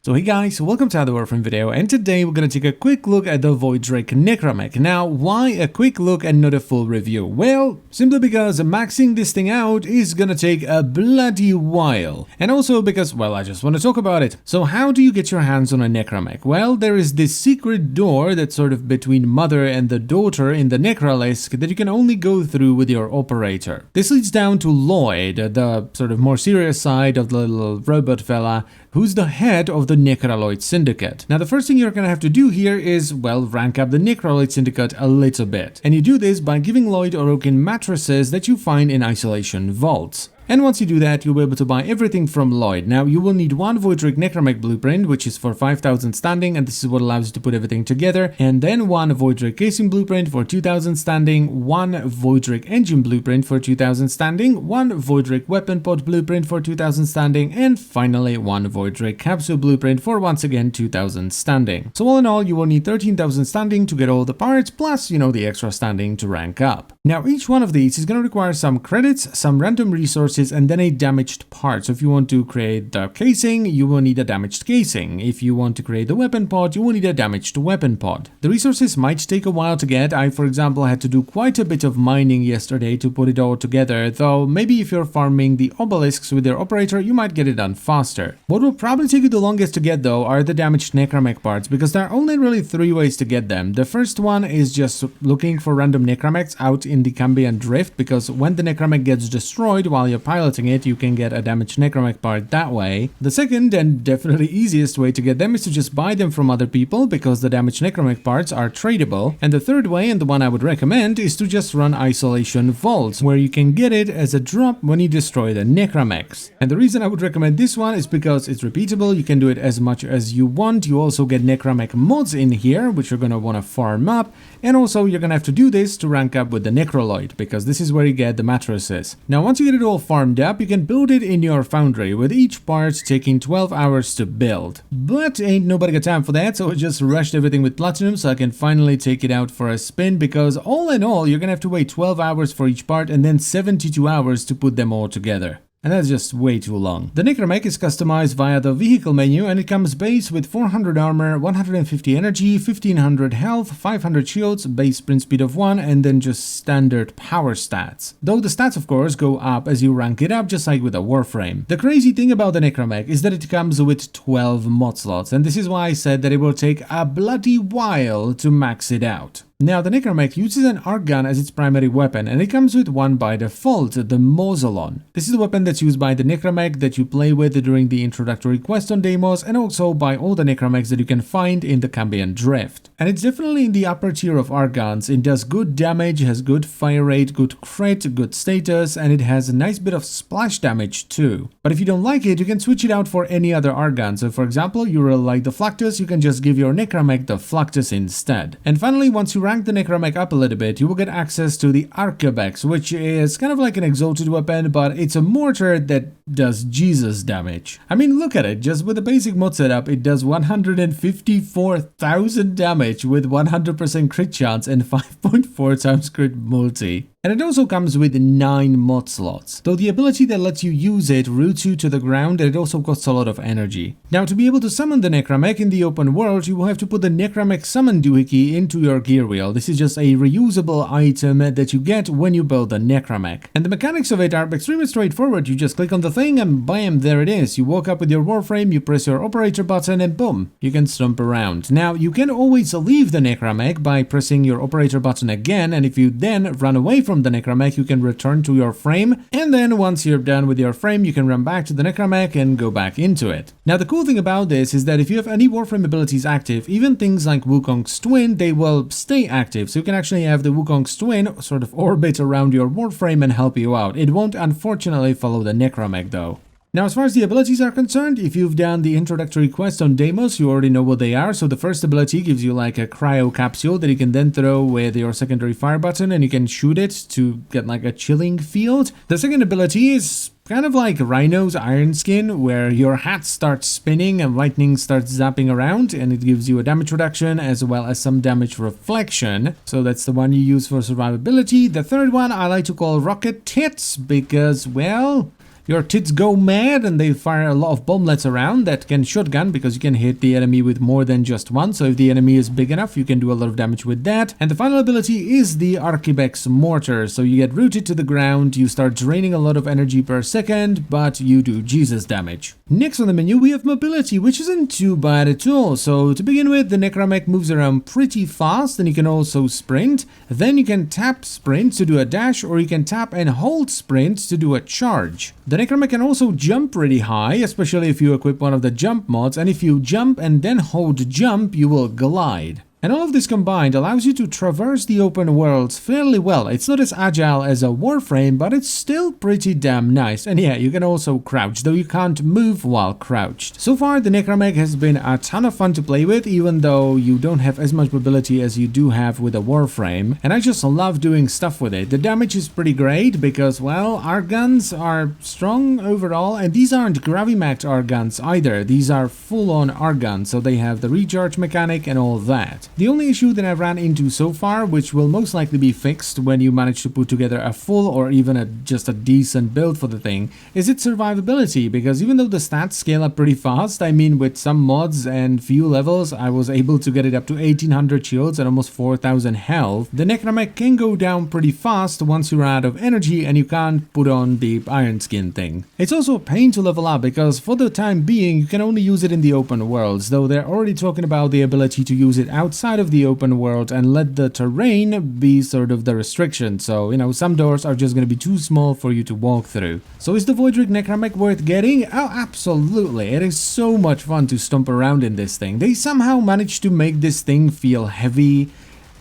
So hey guys, welcome to another Warframe video, and today we're going to take a quick look at the Voidrig Necramech. Now, why a quick look and not a full review? Well, simply because maxing this thing out is going to take a bloody while. And also because, well, I just want to talk about it. So how do you get your hands on a Necramech? Well, there is this secret door that's sort of between mother and the daughter in the Necralisk that you can only go through with your operator. This leads down to Lloyd, the sort of more serious side of the little robot fella, who's the head of the Necraloid Syndicate. Now, the first thing you're gonna have to do here is, well, rank up the Necraloid Syndicate a little bit. And you do this by giving Lloyd Orokin mattresses that you find in isolation vaults. And once you do that, you'll be able to buy everything from Lloyd. Now, you will need one Voidrig Necramech blueprint, which is for 5,000 standing, and this is what allows you to put everything together. And then one Voidrig Casing blueprint for 2,000 standing, one Voidrig Engine blueprint for 2,000 standing, one Voidrig Weapon Pod blueprint for 2,000 standing, and finally one Voidrig Capsule blueprint for once again 2,000 standing. So all in all, you will need 13,000 standing to get all the parts, plus, the extra standing to rank up. Now, each one of these is going to require some credits, some random resources, and then a damaged part. So if you want to create the casing, you will need a damaged casing. If you want to create the weapon pod, you will need a damaged weapon pod. The resources might take a while to get. I, for example, had to do quite a bit of mining yesterday to put it all together, though maybe if you're farming the obelisks with your operator, you might get it done faster. What will probably take you the longest to get, though, are the damaged Necramech parts, because there are only really 3 ways to get them. The first one is just looking for random Necramechs out in the Cambion Drift, because when the Necramech gets destroyed while you're piloting it, you can get a damaged Necramech part that way. The second and definitely easiest way to get them is to just buy them from other people, because the damaged Necramech parts are tradable. And the third way, and the one I would recommend, is to just run isolation vaults, where you can get it as a drop when you destroy the Necramechs. And the reason I would recommend this one is because it's repeatable, you can do it as much as you want. You also get Necramech mods in here, which you're going to want to farm up, and also you're going to have to do this to rank up with the Necraloid, because this is where you get the mattresses. Now, once you get it all farmed up, you can build it in your Foundry, with each part taking 12 hours to build. But ain't nobody got time for that, so I just rushed everything with platinum so I can finally take it out for a spin, because all in all, you're gonna have to wait 12 hours for each part and then 72 hours to put them all together. And that's just way too long. The Necramech is customized via the vehicle menu, and it comes base with 400 armor, 150 energy, 1500 health, 500 shields, base sprint speed of 1, and then just standard power stats. Though the stats of course go up as you rank it up, just like with a Warframe. The crazy thing about the Necramech is that it comes with 12 mod slots, and this is why I said that it will take a bloody while to max it out. Now, the Necramech uses an arc gun as its primary weapon, and it comes with one by default, the Mausolon. This is the weapon that's used by the Necramech that you play with during the introductory quest on Deimos, and also by all the Necramechs that you can find in the Cambion Drift. And it's definitely in the upper tier of arc guns. It does good damage, has good fire rate, good crit, good status, and it has a nice bit of splash damage too. But if you don't like it, you can switch it out for any other arc gun. So for example, you really like the Fluctus, you can just give your Necramech the Fluctus instead. And finally, once you rank the Necramech up a little bit, you will get access to the Arquebex, which is kind of like an exalted weapon, but it's a mortar that does Jesus damage. I mean, look at it, just with the basic mod setup, it does 154,000 damage with 100% crit chance and 5.4 times crit multi. And it also comes with 9 mod slots, though the ability that lets you use it roots you to the ground, and it also costs a lot of energy. Now, to be able to summon the Necramech in the open world, you will have to put the Necramech summon doohickey into your gear wheel. This is just a reusable item that you get when you build the Necramech. And the mechanics of it are extremely straightforward. You just click on the thing and bam, there it is. You walk up with your Warframe, you press your operator button, and boom, you can stomp around. Now, you can always leave the Necramech by pressing your operator button again, and if you then run away from the Necramech, you can return to your frame, and then once you're done with your frame, you can run back to the Necramech and go back into it. Now, the cool thing about this is that if you have any Warframe abilities active, even things like Wukong's Twin, they will stay active, so you can actually have the Wukong's Twin sort of orbit around your Warframe and help you out. It won't unfortunately follow the Necramech though. Now, as far as the abilities are concerned, if you've done the introductory quest on Deimos, you already know what they are. So the first ability gives you like a cryo capsule that you can then throw with your secondary fire button, and you can shoot it to get like a chilling field. The second ability is kind of like Rhino's Iron Skin, where your hat starts spinning and lightning starts zapping around, and it gives you a damage reduction as well as some damage reflection. So that's the one you use for survivability. The third one I like to call Rocket Tits because, well, your tits go mad and they fire a lot of bomblets around that can shotgun because you can hit the enemy with more than just one. So if the enemy is big enough, you can do a lot of damage with that. And the final ability is the Archibex Mortar. So you get rooted to the ground, you start draining a lot of energy per second, but you do Jesus damage. Next on the menu we have mobility, which isn't too bad at all. So to begin with, the Necramech moves around pretty fast and you can also sprint. Then you can tap sprint to do a dash, or you can tap and hold sprint to do a charge. The Necramech can also jump pretty high, especially if you equip one of the jump mods, and if you jump and then hold jump, you will glide. And all of this combined allows you to traverse the open worlds fairly well. It's not as agile as a Warframe, but it's still pretty damn nice. And yeah, you can also crouch, though you can't move while crouched. So far, the Necramech has been a ton of fun to play with, even though you don't have as much mobility as you do have with a Warframe. And I just love doing stuff with it. The damage is pretty great because, well, our guns are strong overall, and these aren't gravimacked AR guns either. These are full-on AR guns, so they have the recharge mechanic and all that. The only issue that I've ran into so far, which will most likely be fixed when you manage to put together a full or even just a decent build for the thing, is its survivability, because even though the stats scale up pretty fast, I mean with some mods and few levels I was able to get it up to 1800 shields and almost 4000 health, the Necramech can go down pretty fast once you're out of energy and you can't put on the iron skin thing. It's also a pain to level up because for the time being you can only use it in the open worlds, though they're already talking about the ability to use it outside of the open world and let the terrain be sort of the restriction. So, you know, some doors are just going to be too small for you to walk through. So is the Voidrig Necramech worth getting? Oh, absolutely. It is so much fun to stomp around in this thing. They somehow managed to make this thing feel heavy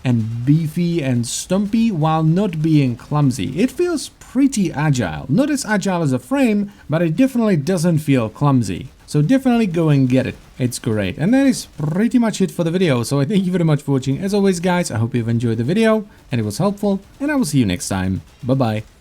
and beefy and stumpy while not being clumsy. It feels pretty agile. Not as agile as a frame, but it definitely doesn't feel clumsy. So definitely go and get it. It's great. And that is pretty much it for the video. So I thank you very much for watching. As always, guys, I hope you've enjoyed the video and it was helpful. And I will see you next time. Bye-bye.